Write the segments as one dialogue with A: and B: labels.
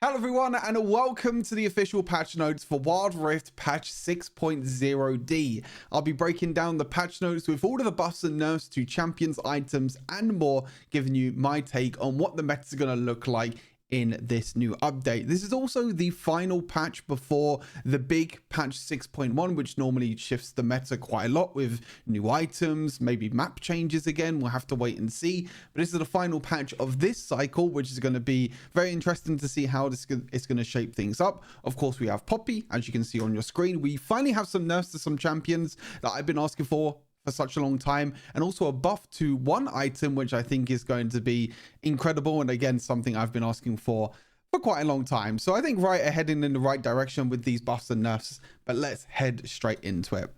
A: Hello everyone and welcome to the official patch notes for Wild Rift patch 6.0D. I'll be breaking down the patch notes with all of the buffs and nerfs to champions, items and more, giving you my take on what the meta is going to look like in this new update. This is also the final patch before the big patch 6.1, which normally shifts the meta quite a lot with new items, maybe map changes again. We'll have to wait and see. But this is the final patch of this cycle, which is going to be very interesting to see how this is going to shape things up. Of course, we have Poppy, as you can see on your screen. We finally have some nerfs to some champions that I've been asking for such a long time, and also a buff to one item which I think is going to be incredible, and again something I've been asking for quite a long time. So I think heading in the right direction with these buffs and nerfs, but let's head straight into it.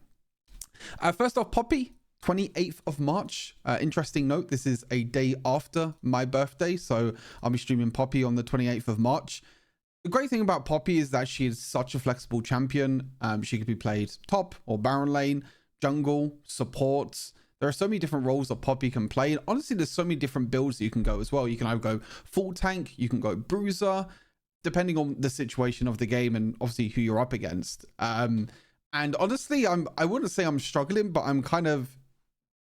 A: First off, Poppy, 28th of March. Interesting note, this is a day after my birthday, so I'll be streaming Poppy on the 28th of March. The great thing about Poppy is that she is such a flexible champion. She could be played top or Baron lane, jungle, supports. There are so many different roles that Poppy can play, and honestly there's so many different builds that you can go as well. You can either go full tank, you can go bruiser, depending on the situation of the game and obviously who you're up against. And honestly, I wouldn't say I'm struggling, but I'm kind of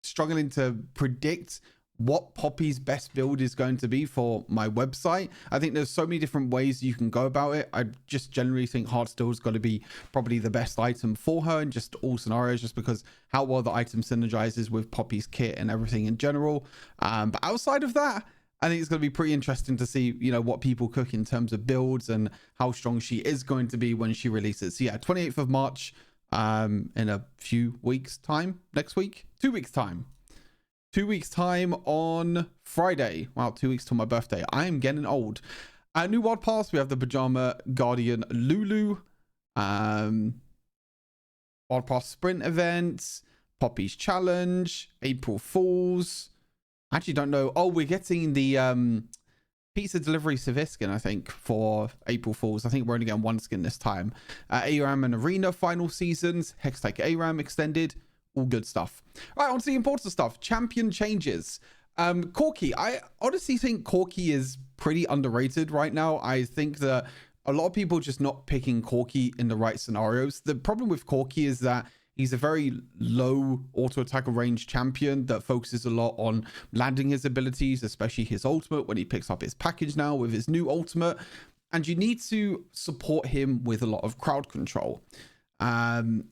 A: struggling to predict what Poppy's best build is going to be for my website. I think there's so many different ways you can go about it. I just generally think Heartsteel is going to be probably the best item for her in just all scenarios, just because how well the item synergizes with Poppy's kit and everything in general. But outside of that, I think it's going to be pretty interesting to see, you know, what people cook in terms of builds and how strong she is going to be when she releases. So yeah, 28th of March, in a few weeks time, next week, 2 weeks time. 2 weeks time on Friday. Wow, 2 weeks till my birthday. I am getting old. New Wild Pass, we have the Pajama Guardian Lulu. Wild Pass Sprint events. Poppy's Challenge. April Fools. I actually don't know. Oh, we're getting the Pizza Delivery Severe skin, I think, for April Fools. I think we're only getting one skin this time. ARAM and Arena final seasons. Hextech ARAM extended. All good stuff. All right, on to the important stuff. Champion changes. Corki. I honestly think Corki is pretty underrated right now. I think that a lot of people just not picking Corki in the right scenarios. The problem with Corki is that he's a very low auto attacker range champion that focuses a lot on landing his abilities, especially his ultimate when he picks up his package now with his new ultimate. And you need to support him with a lot of crowd control. And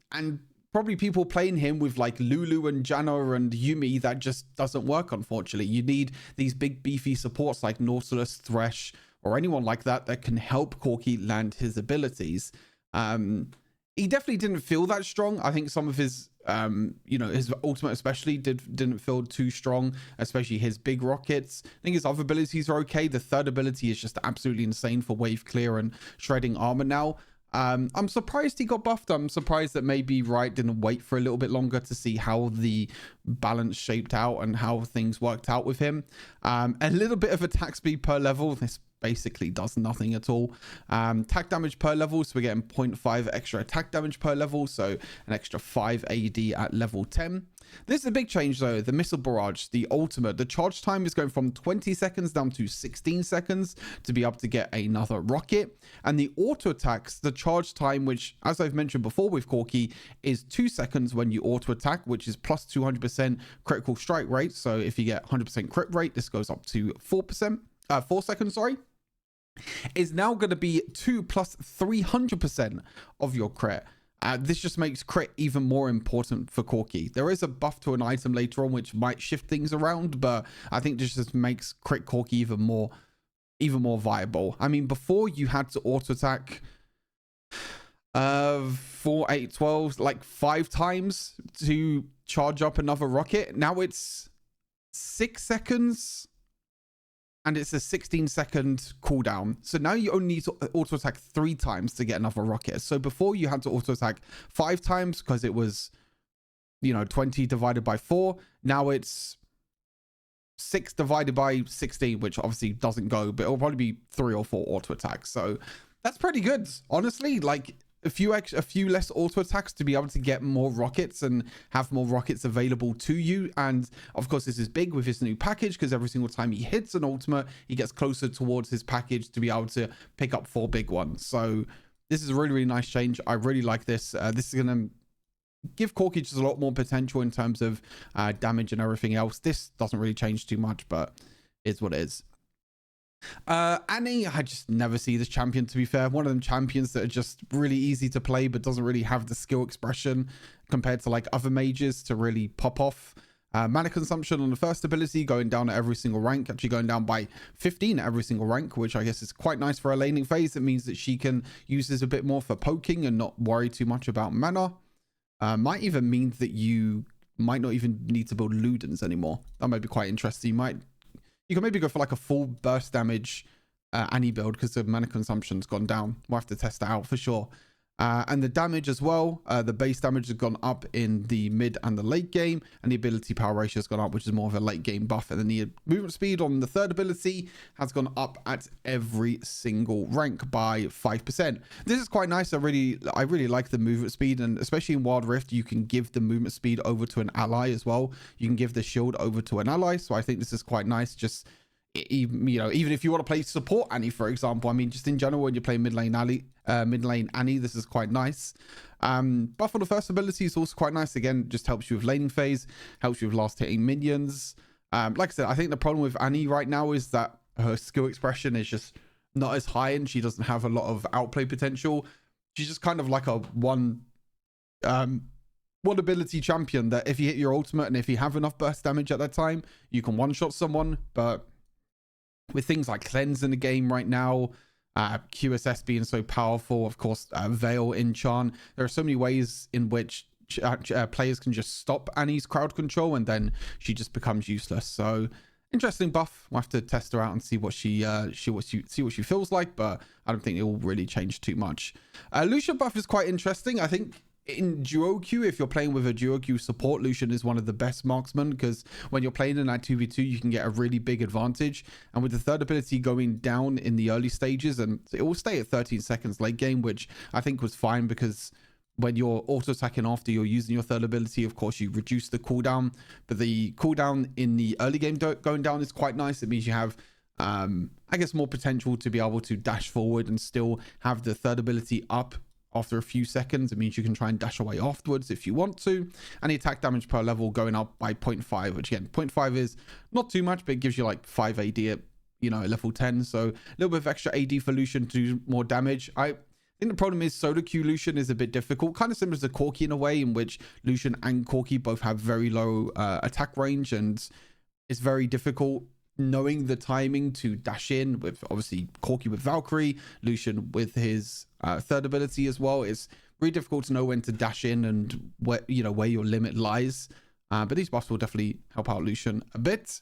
A: probably people playing him with like Lulu and Janna and Yumi, that just doesn't work, unfortunately. You need these big beefy supports like Nautilus, Thresh, or anyone like that that can help Corki land his abilities. He definitely didn't feel that strong. I think some of his, you know, his ultimate especially didn't feel too strong, especially his big rockets. I think his other abilities are okay. The third ability is just absolutely insane for wave clear and shredding armor now. I'm surprised he got buffed. I'm surprised that maybe Riot didn't wait for a little bit longer to see how the balance shaped out and how things worked out with him. A little bit of attack speed per level. This basically does nothing at all. Attack damage per level, so we're getting 0.5 extra attack damage per level, so an extra 5 AD at level 10. This is a big change though. The missile barrage, the ultimate, the charge time is going from 20 seconds down to 16 seconds to be able to get another rocket. And the auto attacks, the charge time, which as I've mentioned before with Corki, is 2 seconds when you auto attack, which is plus 200% critical strike rate. So if you get 100% crit rate, this goes up to 4 seconds, sorry. Is now going to be 2 plus 300% of your crit. This just makes crit even more important for Corki. There is a buff to an item later on which might shift things around, but I think this just makes crit Corki even more viable. I mean, before you had to auto attack 4, 8, 12, like 5 times to charge up another rocket. Now it's 6 seconds. And it's a 16-second cooldown. So now you only need to auto attack 3 times to get another rocket. So before you had to auto attack 5 times because it was, you know, 20 divided by 4. Now it's 6 divided by 16, which obviously doesn't go, but it'll probably be 3 or 4 auto attacks. So that's pretty good, honestly. Like, a few less auto attacks to be able to get more rockets and have more rockets available to you. And of course, this is big with his new package, because every single time he hits an ultimate, he gets closer towards his package to be able to pick up 4 big ones. So this is a really, really nice change. I really like this. This is going to give Corki just a lot more potential in terms of damage and everything else. This doesn't really change too much, but it's what it is. Annie, I just never see this champion, to be fair. One of them champions that are just really easy to play, but doesn't really have the skill expression compared to like other mages to really pop off. Mana consumption on the first ability going down at every single rank, actually going down by 15 at every single rank, which I guess is quite nice for a laning phase. It means that she can use this a bit more for poking and not worry too much about mana. Might even mean that you might not even need to build Ludens anymore. That might be quite interesting. You can maybe go for like a full burst damage Annie build, because the mana consumption's gone down. We'll have to test that out for sure. And the damage as well, the base damage has gone up in the mid and the late game, and the ability power ratio has gone up, which is more of a late game buff. And then the movement speed on the third ability has gone up at every single rank by 5%. This is quite nice. I really like the movement speed, and especially in Wild Rift, you can give the movement speed over to an ally as well. You can give the shield over to an ally, so I think this is quite nice. Just even if you want to play support Annie, for example, I mean, just in general, when you're playing mid lane Annie, this is quite nice. Buff on the first ability is also quite nice. Again, just helps you with laning phase, helps you with last hitting minions. Like I said, I think the problem with Annie right now is that her skill expression is just not as high, and she doesn't have a lot of outplay potential. She's just kind of like a one ability champion that if you hit your ultimate and if you have enough burst damage at that time, you can one-shot someone. But with things like cleanse in the game right now, QSS being so powerful, of course, Veil enchant, there are so many ways in which players can just stop Annie's crowd control, and then she just becomes useless. So interesting buff. We'll have to test her out and see what she feels like, but I don't think it will really change too much. Lucian buff is quite interesting. I think in duo queue, if you're playing with a duo queue support, Lucian is one of the best marksmen, because when you're playing in that 2v2, you can get a really big advantage. And with the third ability going down in the early stages, and it will stay at 13 seconds late game, which I think was fine, because when you're auto attacking after you're using your third ability, of course you reduce the cooldown, but the cooldown in the early game going down is quite nice. It means you have I guess more potential to be able to dash forward and still have the third ability up after a few seconds. It means you can try and dash away afterwards if you want to. And the attack damage per level going up by 0.5, which again, 0.5 is not too much, but it gives you like 5 AD at, level 10. So a little bit of extra AD for Lucian to do more damage. I think the problem is solo queue Lucian is a bit difficult, kind of similar to Corki in a way, in which Lucian and Corki both have very low attack range, and it's very difficult knowing the timing to dash in, with obviously Corki with Valkyrie, Lucian with his third ability as well. It's really difficult to know when to dash in and where your limit lies. But these buffs will definitely help out Lucian a bit.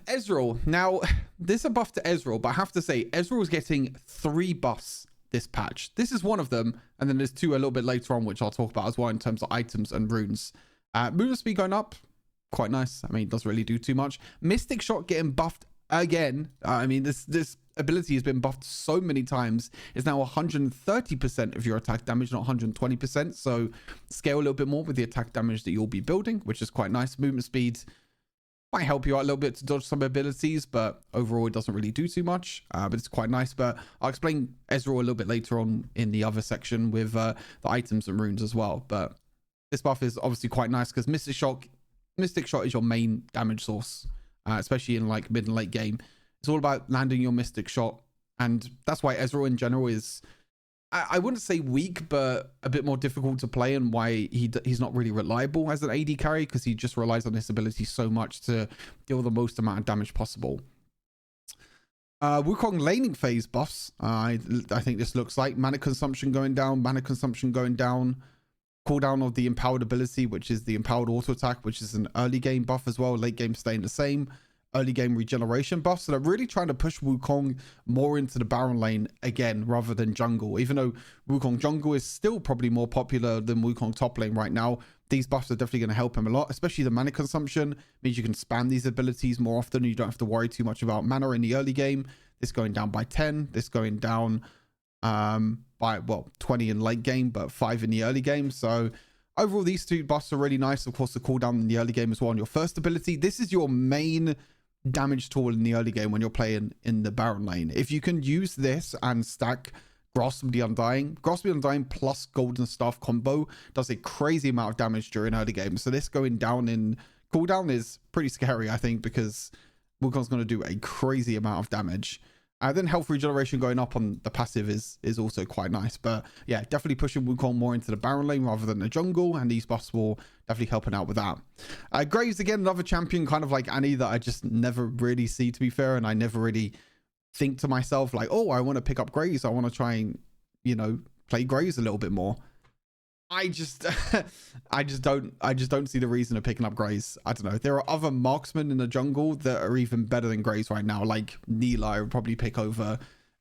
A: Ezreal. Now, there's a buff to Ezreal, but I have to say, Ezreal is getting 3 buffs this patch. This is one of them, and then there's 2 a little bit later on, which I'll talk about as well in terms of items and runes. Movement speed going up, quite nice. I mean, it doesn't really do too much. Mystic Shot getting buffed again. I mean, this ability has been buffed so many times. It's now 130% of your attack damage, not 120%. So scale a little bit more with the attack damage that you'll be building, which is quite nice. Movement speed might help you out a little bit to dodge some abilities, but overall it doesn't really do too much. But it's quite nice. But I'll explain Ezreal a little bit later on in the other section with the items and runes as well. But this buff is obviously quite nice, because Mystic Shot is your main damage source, especially in like mid and late game. It's all about landing your Mystic Shot, and that's why Ezreal in general is, I wouldn't say weak, but a bit more difficult to play, and why he's not really reliable as an AD carry, because he just relies on his ability so much to deal the most amount of damage possible. Wukong laning phase buffs. I think this looks like mana consumption going down, cooldown of the empowered ability, which is the empowered auto attack, which is an early game buff as well. Late game staying the same. Early game regeneration buff. So they're really trying to push Wukong more into the Baron lane again, rather than jungle. Even though Wukong jungle is still probably more popular than Wukong top lane right now, these buffs are definitely going to help him a lot. Especially the mana consumption means you can spam these abilities more often. You don't have to worry too much about mana in the early game. This going down by 10, this going down By, well, 20 in late game, but 5 in the early game. So overall, these two buffs are really nice. Of course, the cooldown in the early game as well on your first ability. This is your main damage tool in the early game when you're playing in the Baron lane. If you can use this and stack Grasp of the Undying plus Golden Staff combo does a crazy amount of damage during early game. So this going down in cooldown is pretty scary, I think, because Wukong's going to do a crazy amount of damage. Then health regeneration going up on the passive is also quite nice. But yeah, definitely pushing Wukong more into the Baron lane rather than the jungle. And these buffs will definitely helping out with that. Graves, again, another champion kind of like Annie that I just never really see, to be fair. And I never really think to myself like, oh, I want to pick up Graves. I want to try and, you know, play Graves a little bit more. I just don't see the reason of picking up Graves. I don't know. There are other marksmen in the jungle that are even better than Graves right now. Like Neela, I would probably pick over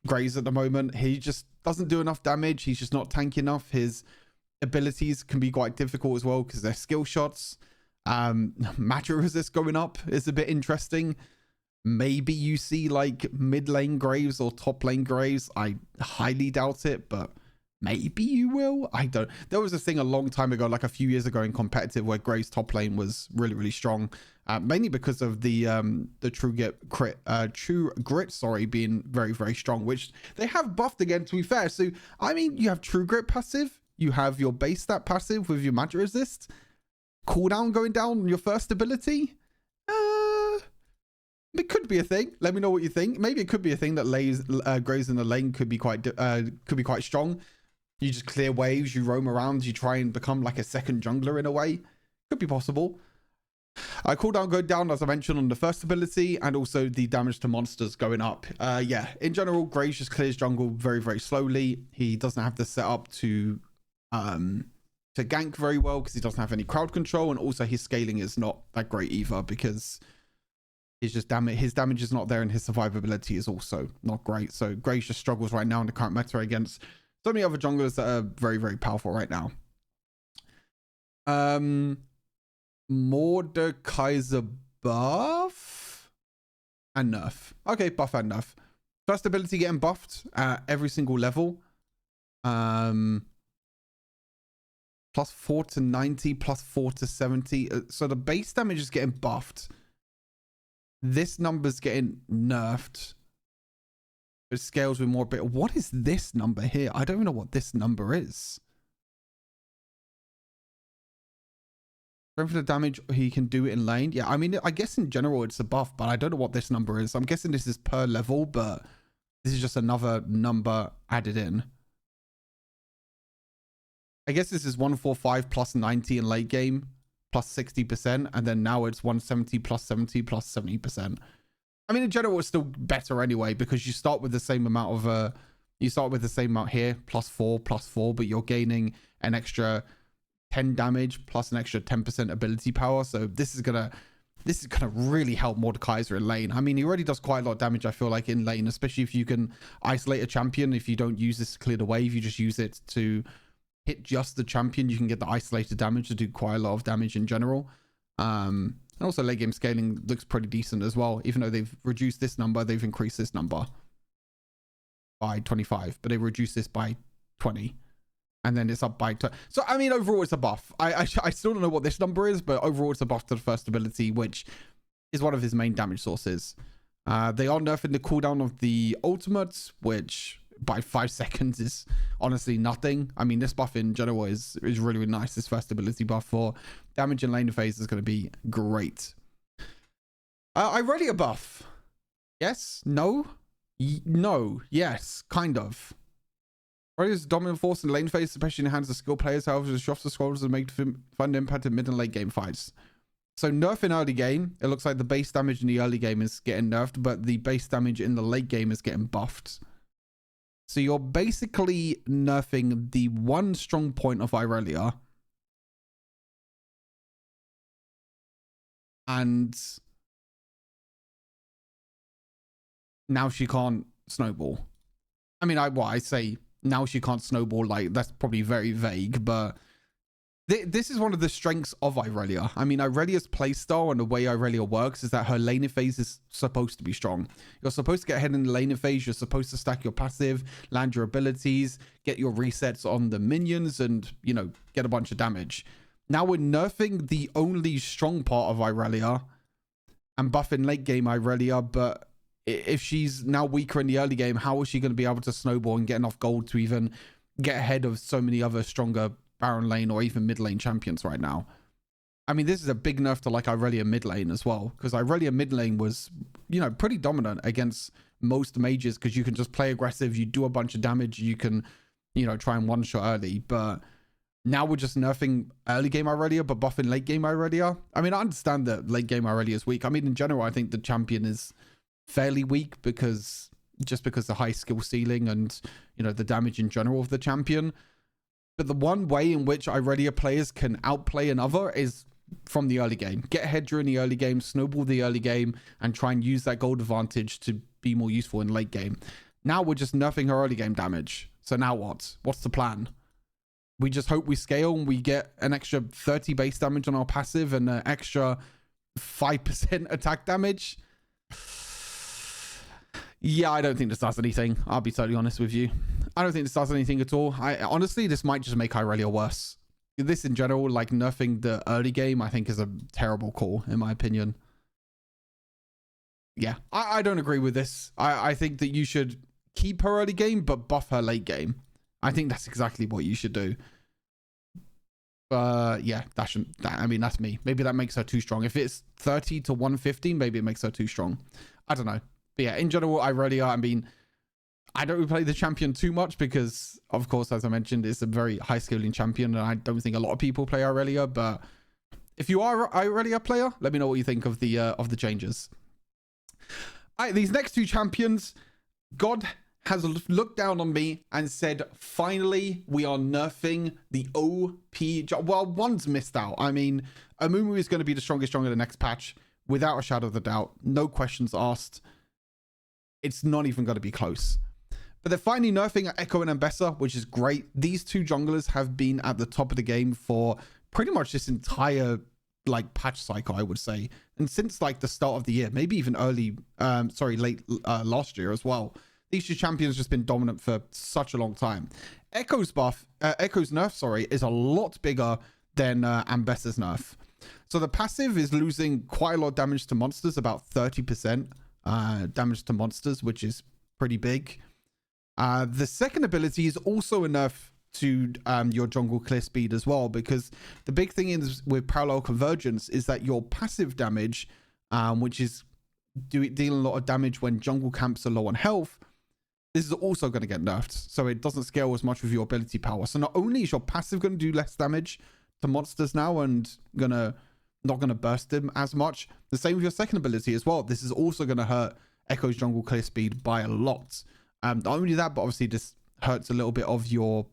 A: Graves at the moment. He just doesn't do enough damage. He's just not tanky enough. His abilities can be quite difficult as well because they're skill shots. Matter resist going up is a bit interesting. Maybe you see like mid lane Graves or top lane Graves. I highly doubt it, but maybe you will. I don't. There was a thing a long time ago, like a few years ago in competitive, where Graves top lane was really, really strong, mainly because of the true grit, sorry, being very, very strong, which they have buffed again, to be fair. So I mean, you have true grit passive, you have your base stat passive with your magic resist, cooldown going down on your first ability. It could be a thing. Let me know what you think. Maybe it could be a thing that Graves in the lane could be quite strong. You just clear waves, you roam around, you try and become like a second jungler in a way. Could be possible. Cooldown go down, as I mentioned, on the first ability, and also the damage to monsters going up. Yeah, in general, Graves just clears jungle very, very slowly. He doesn't have the setup to gank very well because he doesn't have any crowd control, and also his scaling is not that great either because his damage is not there, and his survivability is also not great. So Graves just struggles right now in the current meta against so many other junglers that are very, very powerful right now. Mordekaiser buff and nerf. Okay, buff and nerf. First ability getting buffed at every single level. +4 to 90, +4 to 70. So the base damage is getting buffed. This number's getting nerfed. It scales with more bit. What is this number here? I don't even know what this number is. For the damage he can do it in lane. Yeah, I mean, I guess in general it's a buff, but I don't know what this number is. I'm guessing this is per level, but this is just another number added in. I guess this is 145 plus 90 in late game plus 60%, and then now it's 170 plus 70 plus 70%. I mean, in general, it's still better anyway, because you start with the same amount of, you start with the same amount here, +4, but you're gaining an extra 10 damage plus an extra 10% ability power. So this is gonna really help Mordekaiser in lane. I mean, he already does quite a lot of damage, I feel like, in lane, especially if you can isolate a champion. If you don't use this to clear the wave, you just use it to hit just the champion. You can get the isolated damage to do quite a lot of damage in general. And also late game scaling looks pretty decent as well. Even though they've reduced this number, they've increased this number by 25, but they reduced this by 20, and then it's up by 20. So I mean, overall it's a buff. I still don't know what this number is, but overall it's a buff to the first ability, which is one of his main damage sources. They are nerfing the cooldown of the ultimates, which by 5 seconds is honestly nothing. I mean, this buff in general is really, really nice. This first ability buff for damage in lane phase is going to be great. Irelia buff. Yes? No? No. Yes. Kind of. Aurelia's dominant force in lane phase, especially in the hands of skilled players. However, the shofts the scrolls and make fun impact in mid and late game fights. So nerf in early game. It looks like the base damage in the early game is getting nerfed, but the base damage in the late game is getting buffed. So you're basically nerfing the one strong point of Irelia. And now she can't snowball. I mean, I say now she can't snowball, like that's probably very vague, but This is one of the strengths of Irelia. I mean, Irelia's playstyle and the way Irelia works is that her laning phase is supposed to be strong. You're supposed to get ahead in the laning phase. You're supposed to stack your passive, land your abilities, get your resets on the minions, and, you know, get a bunch of damage. Now we're nerfing the only strong part of Irelia and buffing late game Irelia, but if she's now weaker in the early game, how is she going to be able to snowball and get enough gold to even get ahead of so many other stronger Baron lane or even mid lane champions right now? I mean, this is a big nerf to like Irelia mid lane as well, because Irelia mid lane was, you know, pretty dominant against most mages because you can just play aggressive, you do a bunch of damage, you can, you know, try and one shot early. But now we're just nerfing early game Irelia but buffing late game Irelia. I mean, I understand that late game Irelia is weak. I mean, in general, I think the champion is fairly weak because the high skill ceiling and, you know, the damage in general of the champion. But the one way in which Irelia players can outplay another is from the early game. Get ahead during the early game, snowball the early game, and try and use that gold advantage to be more useful in late game. Now we're just nerfing her early game damage. So now what? What's the plan? We just hope we scale and we get an extra 30 base damage on our passive and an extra 5% attack damage. Yeah, I don't think this does anything. I'll be totally honest with you. I don't think this does anything at all. Honestly, this might just make Irelia worse. This in general, like nerfing the early game, I think is a terrible call, in my opinion. Yeah, I don't agree with this. I think that you should keep her early game, but buff her late game. I think that's exactly what you should do. Yeah, I mean, that's me. Maybe that makes her too strong. If it's 30 to 115, maybe it makes her too strong. I don't know. But yeah, in general, Irelia, I mean, I don't really play the champion too much because, of course, as I mentioned, it's a very high scaling champion, and I don't think a lot of people play Irelia. But if you are an Irelia player, let me know what you think of the changes. All right, these next two champions, God has looked down on me and said, finally, we are nerfing the OP. Well, one's missed out. I mean, Amumu is going to be the strongest in the next patch, without a shadow of a doubt. No questions asked. It's not even going to be close. But they're finally nerfing Echo and Ambessa, which is great. These two junglers have been at the top of the game for pretty much this entire like patch cycle, I would say. And since like the start of the year, maybe even late last year as well. These two champions just been dominant for such a long time. Echo's nerf, is a lot bigger than Ambessa's nerf. So the passive is losing quite a lot of damage to monsters, about 30% damage to monsters, which is pretty big. The second ability is also a nerf to your jungle clear speed as well, because the big thing is with parallel convergence is that your passive damage, which is dealing a lot of damage when jungle camps are low on health, this is also going to get nerfed, so it doesn't scale as much with your ability power. So not only is your passive going to do less damage to monsters now and not going to burst them as much, the same with your second ability as well. This is also going to hurt Echo's jungle clear speed by a lot. Not only that, but obviously this hurts a little bit of your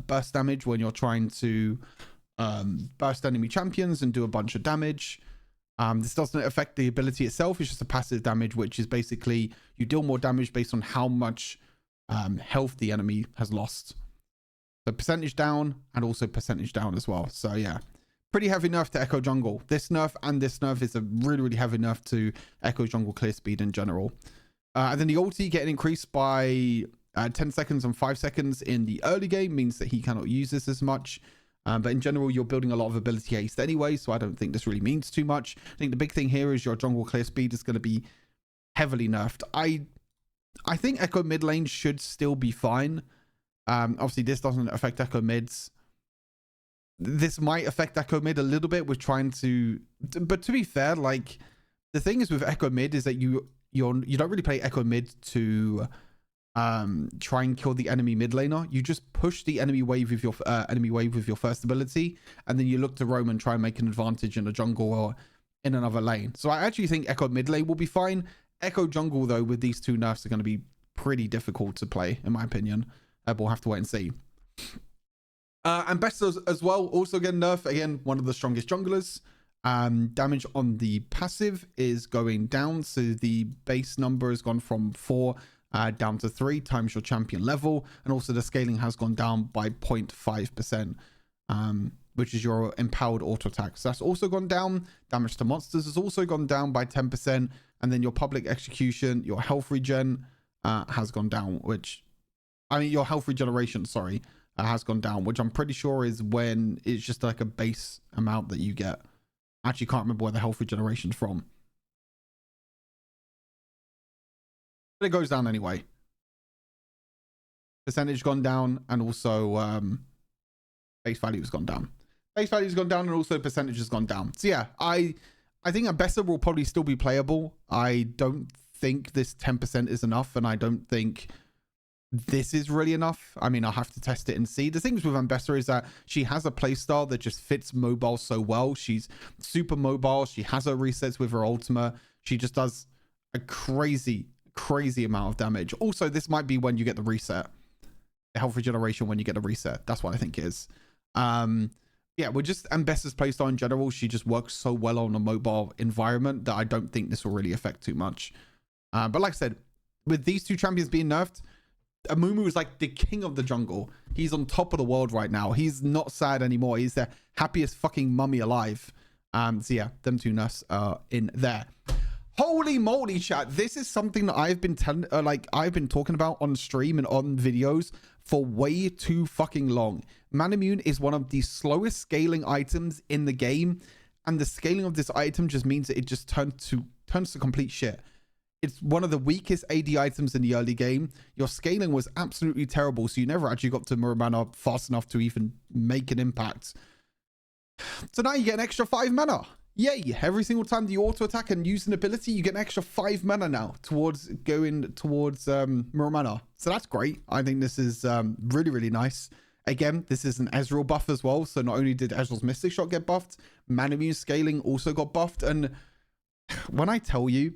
A: burst damage when you're trying to burst enemy champions and do a bunch of damage. This doesn't affect the ability itself. It's just a passive damage, which is basically you deal more damage based on how much health the enemy has lost. So percentage down and also percentage down as well. So yeah, pretty heavy nerf to Echo jungle. This nerf is a really, really heavy nerf to Echo jungle clear speed in general. And then the ulti getting increased by 10 seconds and 5 seconds in the early game means that he cannot use this as much. But in general, you're building a lot of ability haste anyway, so I don't think this really means too much. I think the big thing here is your jungle clear speed is going to be heavily nerfed. I think Echo mid lane should still be fine. Obviously, this doesn't affect Echo mids. This might affect Echo mid a little bit with trying to... But to be fair, like, the thing is with Echo mid is that you don't really play Echo mid to try and kill the enemy mid laner. You just push the enemy wave with your first ability, and then you look to roam and try and make an advantage in a jungle or in another lane. So I actually think Echo mid lane will be fine. Echo jungle, though, with these two nerfs are going to be pretty difficult to play, in my opinion. We'll have to wait and see. And Ambessa as well, also getting nerfed. Again, one of the strongest junglers. Damage on the passive is going down, so the base number has gone from 4 down to 3 times your champion level, and also the scaling has gone down by 0.5%, which is your empowered auto attack. So that's also gone down. Damage to monsters has also gone down by 10%. And then your public execution, your health regen has gone down, which, I mean, your health regeneration, sorry, has gone down, which I'm pretty sure is when it's just like a base amount that you get. I actually can't remember where the health regeneration's from. But it goes down anyway. Percentage gone down, and also base value has gone down. Base value has gone down, and also percentage has gone down. So yeah, I think Ambessa will probably still be playable. I don't think this 10% is enough, and I don't think this is really enough. I mean, I'll have to test it and see. The things with Ambessa is that she has a playstyle that just fits mobile so well. She's super mobile. She has her resets with her ultimate. She just does a crazy amount of damage. Also, this might be when you get the reset. The health regeneration when you get a reset. That's what I think it is. Yeah, we're just Ambessa's playstyle in general. She just works so well on a mobile environment that I don't think this will really affect too much. But like I said, with these two champions being nerfed, Amumu is like the king of the jungle. He's on top of the world right now. He's not sad anymore. He's the happiest fucking mummy alive. So yeah, them two nerfs are in there. Holy moly, chat. This is something that I've been I've been talking about on stream and on videos for way too fucking long. Manamune is one of the slowest scaling items in the game, and the scaling of this item just means that it just turns to complete shit. It's one of the weakest AD items in the early game. Your scaling was absolutely terrible, so you never actually got to mana fast enough to even make an impact. So now you get an extra 5 mana. Yay! Every single time you auto attack and use an ability, you get an extra 5 mana now towards going towards mana. So that's great. I think this is really nice. Again, this is an Ezreal buff as well. So not only did Ezreal's Mystic Shot get buffed, Manamune scaling also got buffed. And when I tell you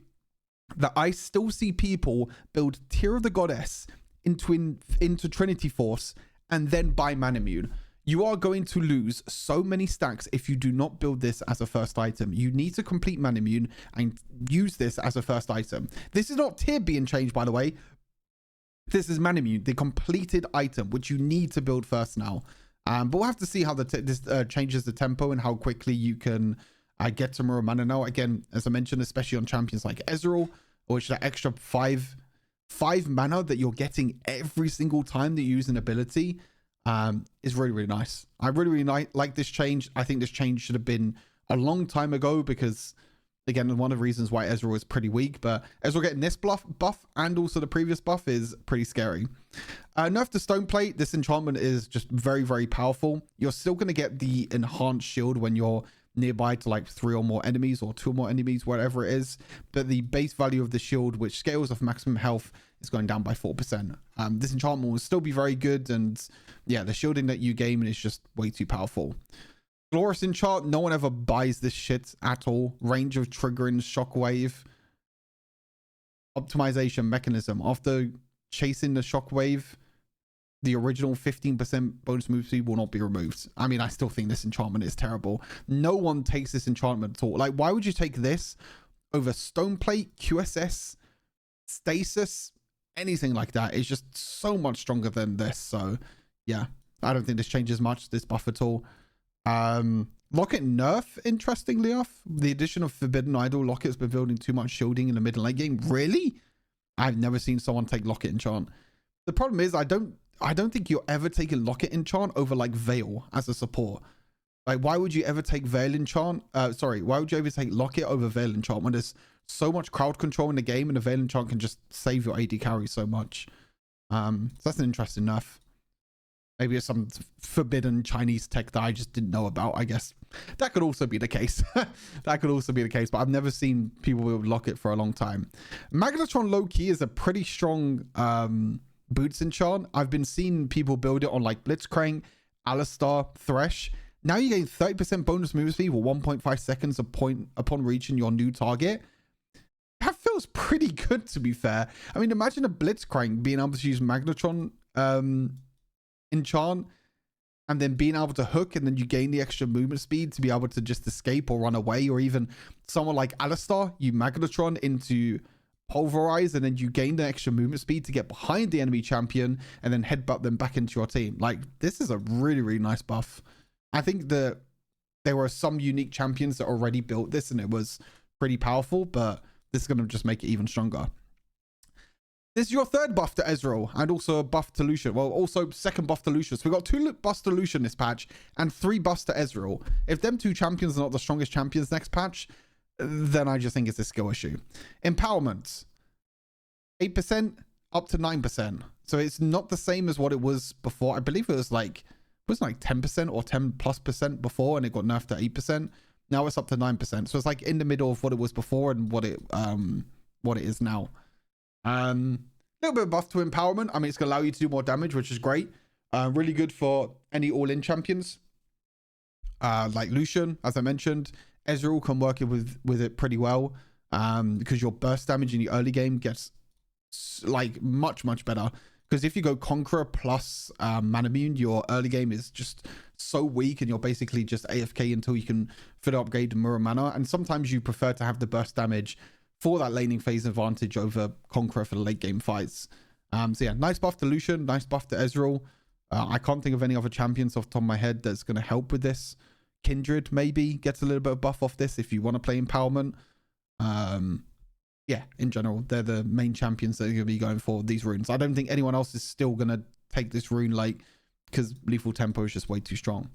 A: that I still see people build Tear of the Goddess into Trinity Force and then buy Manamune, you are going to lose so many stacks if you do not build this as a first item. You need to complete Manamune and use this as a first item. This is not tier being changed, by the way. This is Manamune, the completed item, which you need to build first now. But we'll have to see how this changes the tempo and how quickly you can get to more mana now. Again, as I mentioned, especially on champions like Ezreal, which that extra five mana that you're getting every single time that you use an ability is really nice. I really like this change. I think this change should have been a long time ago because, again, one of the reasons why Ezreal is pretty weak, but Ezreal getting this buff and also the previous buff is pretty scary. Nerf to Stone Plate. This enchantment is just very powerful. You're still going to get the enhanced shield when you're nearby to like 3 or more enemies or 2 or more enemies, whatever it is, but the base value of the shield, which scales off maximum health, is going down by 4%. This enchantment will still be very good, and yeah, the shielding that you gain is just way too powerful. Glorious enchant, no one ever buys this shit at all. Range of triggering, shockwave, optimization mechanism. After chasing the shockwave, the original 15% bonus move speed will not be removed. I mean, I still think this enchantment is terrible. No one takes this enchantment at all. Like, why would you take this over Stone Plate, QSS, Stasis, anything like that? It's just so much stronger than this. So yeah, I don't think this changes much, this buff at all. Locket nerf, interestingly enough. The addition of Forbidden Idol. Locket's been building too much shielding in the mid late game. Really? I've never seen someone take Locket enchant. The problem is I don't think you're ever taking Locket enchant over like Veil as a support. Like, why would you ever take Veil enchant? Why would you ever take Locket over Veil enchant when there's so much crowd control in the game and the Veil enchant can just save your AD carry so much? So that's an interesting nerf. Maybe it's some forbidden Chinese tech that I just didn't know about, I guess. That could also be the case. That could also be the case, but I've never seen people build Locket for a long time. Magnetron low-key is a pretty strong boots enchant. I've been seeing people build it on like Blitzcrank, Alistar, Thresh. Now you gain 30% bonus move speed for 1.5 seconds upon reaching your new target. That feels pretty good, to be fair. I mean, imagine a Blitzcrank being able to use Magnetron enchant and then being able to hook, and then you gain the extra movement speed to be able to just escape or run away. Or even someone like Alistar, you Magnetron into Pulverize, and then you gain the extra movement speed to get behind the enemy champion and then headbutt them back into your team. Like, this is a really nice buff. I think that there were some unique champions that already built this and it was pretty powerful, but this is going to just make it even stronger. This is your third buff to Ezreal and also a buff to Lucian. Well, also second buff to Lucian. So we got 2 buffs to Lucian this patch and 3 buffs to Ezreal. If them 2 champions are not the strongest champions next patch, then I just think it's a skill issue. Empowerment. 8% up to 9%. So it's not the same as what it was before. I believe it was like 10% or 10+% before and it got nerfed to 8%. Now it's up to 9%. So it's like in the middle of what it was before and what it is now. Little bit of buff to empowerment. I mean, it's gonna allow you to do more damage, which is great. Really good for any all-in champions. Like Lucian, as I mentioned. Ezreal can work with it pretty well. Because your burst damage in the early game gets like much better. Because if you go Conqueror plus Manamune, your early game is just so weak and you're basically just AFK until you can fit upgrade to Mirror Mana. And sometimes you prefer to have the burst damage for that laning phase advantage over Conqueror for the late game fights. So yeah, nice buff to Lucian, nice buff to Ezreal. I can't think of any other champions off the top of my head that's going to help with this. Kindred maybe gets a little bit of buff off this if you want to play empowerment. Yeah, in general, they're the main champions that are going to be going for these runes. I don't think anyone else is still going to take this rune, like, because Lethal Tempo is just way too strong.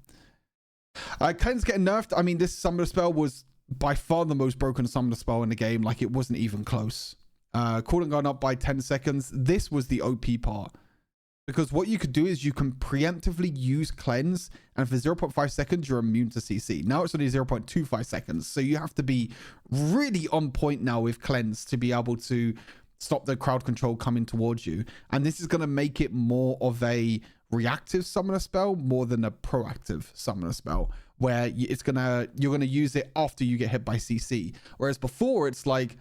A: Cleanse getting nerfed. I mean, this summoner spell was by far the most broken summoner spell in the game. Like, it wasn't even close. Cooldown gone up by 10 seconds. This was the OP part. Because what you could do is you can preemptively use cleanse, and for 0.5 seconds, you're immune to CC. Now it's only 0.25 seconds. So you have to be really on point now with cleanse to be able to stop the crowd control coming towards you. And this is going to make it more of a reactive summoner spell more than a proactive summoner spell, where you're gonna use it after you get hit by CC. Whereas before, it's like,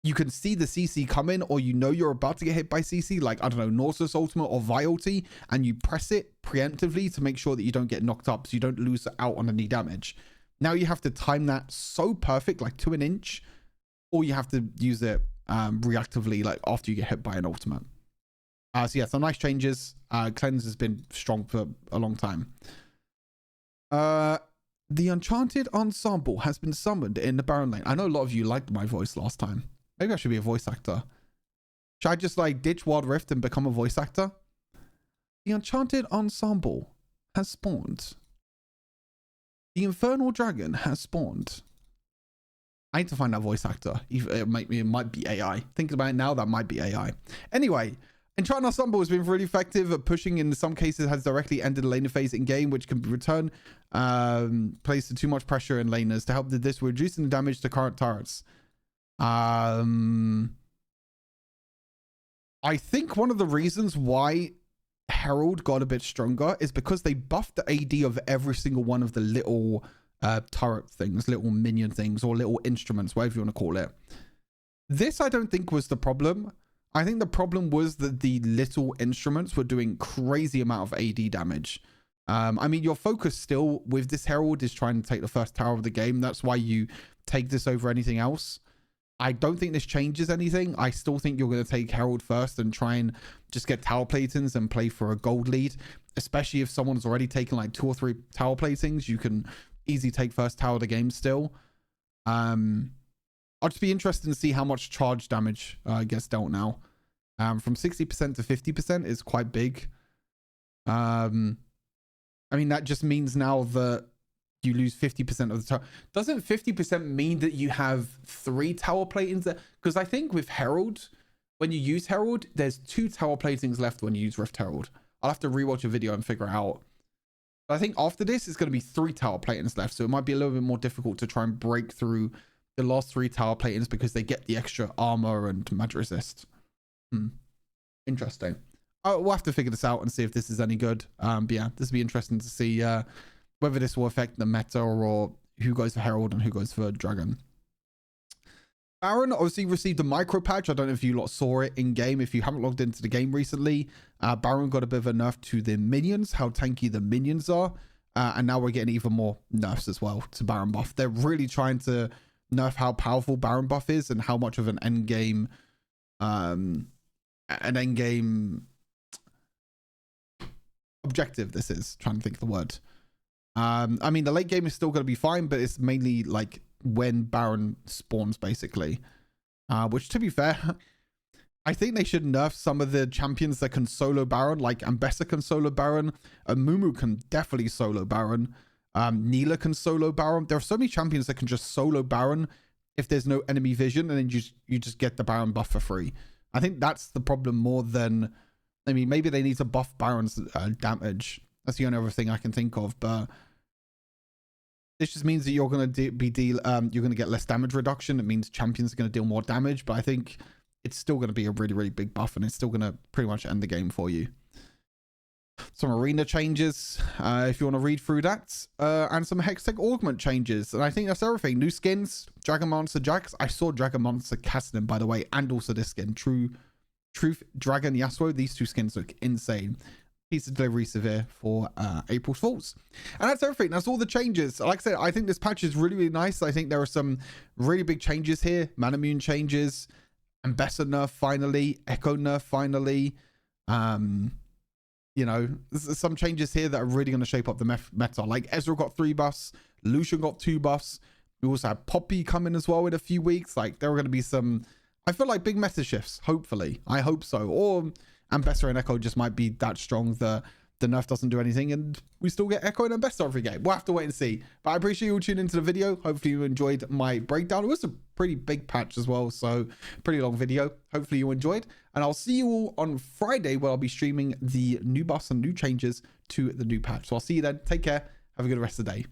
A: you can see the CC coming, or you know you're about to get hit by CC, like, I don't know, Nautilus Ultimate or Vi ulti, and you press it preemptively to make sure that you don't get knocked up, so you don't lose out on any damage. Now you have to time that so perfect, like to an inch, or you have to use it reactively, like after you get hit by an ultimate. So yeah, some nice changes. Cleanse has been strong for a long time. The Enchanted Ensemble has been summoned in the Baron lane. I know a lot of you liked my voice last time. Maybe I should be a voice actor. Should I just like ditch Wild Rift and become a voice actor? The Enchanted Ensemble has spawned. The Infernal Dragon has spawned. I need to find that voice actor. It might be AI. Thinking about it now, that might be AI. Anyway, Enchanted Ensemble has been really effective at pushing. In some cases, has directly ended the laner phase in game, which can be returned. Placed too much pressure in laners to help this, reducing the damage to current turrets. I think one of the reasons why Herald got a bit stronger is because they buffed the AD of every single one of the little turret things, little minion things, or little instruments, whatever you want to call it. This, I don't think, was the problem. I think the problem was that the little instruments were doing crazy amount of AD damage. I mean, your focus still with this Herald is trying to take the first tower of the game. That's why you take this over anything else. I don't think this changes anything. I still think you're going to take Herald first and try and just get tower platings and play for a gold lead. Especially if someone's already taken like 2 or 3 tower platings, you can easily take first tower of the game still. I'll just be interested to see how much charge damage gets dealt now. From 60% to 50% is quite big. I mean, that just means now that you lose 50% of the tower. Doesn't 50% mean that you have 3 tower platings there? Because I think with Herald, when you use Herald, there's 2 tower platings left when you use Rift Herald. I'll have to rewatch a video and figure it out. But I think after this, it's going to be 3 tower platings left. So it might be a little bit more difficult to try and break through the last 3 tower platings because they get the extra armor and magic resist. Interesting. We'll have to figure this out and see if this is any good. But yeah, this will be interesting to see whether this will affect the meta or who goes for Herald and who goes for Dragon. Baron obviously received a micro patch. I don't know if you lot saw it in game. If you haven't logged into the game recently, Baron got a bit of a nerf to the minions, how tanky the minions are. And now we're getting even more nerfs as well to Baron buff. They're really trying to nerf how powerful Baron buff is and how much of an end game objective this is. Trying to think of the word. I mean, the late game is still going to be fine, but it's mainly like when Baron spawns, basically. Which, to be fair, I think they should nerf some of the champions that can solo Baron. Like Ambessa can solo Baron. Mumu can definitely solo Baron. Neela can solo Baron. There are so many champions that can just solo Baron if there's no enemy vision, and then you just get the Baron buff for free. I think that's the problem more than... I mean, maybe they need to buff Baron's damage. That's the only other thing I can think of, but... This just means that you're going to you're going to get less damage reduction. It means champions are going to deal more damage, but I think it's still going to be a really, really big buff, and it's still going to pretty much end the game for you. Some arena changes, if you want to read through that, and some Hextech augment changes. And I think that's everything. New skins, Dragon Monster Jax. I saw Dragon Monster Cassidy, by the way, and also this skin, Truth Dragon Yasuo. These two skins look insane. Piece of delivery severe for April Fools. And that's everything. That's all the changes. Like I said, I think this patch is really, really nice. I think there are some really big changes here. Manamune changes, Ambessa nerf finally, Echo nerf finally. You know, there's some changes here that are really going to shape up the meta. Like Ezreal got 3 buffs, Lucian got 2 buffs. We also have Poppy coming as well in a few weeks. Like there are going to be some, I feel like, big meta shifts, hopefully. I hope so. Or Ambessa and Echo just might be that strong that the nerf doesn't do anything and we still get Echo and Ambessa every game. We'll have to wait and see. But I appreciate you all tuning into the video. Hopefully you enjoyed my breakdown. It was a pretty big patch as well, so pretty long video. Hopefully you enjoyed. And I'll see you all on Friday where I'll be streaming the new buffs and new changes to the new patch. So I'll see you then. Take care. Have a good rest of the day.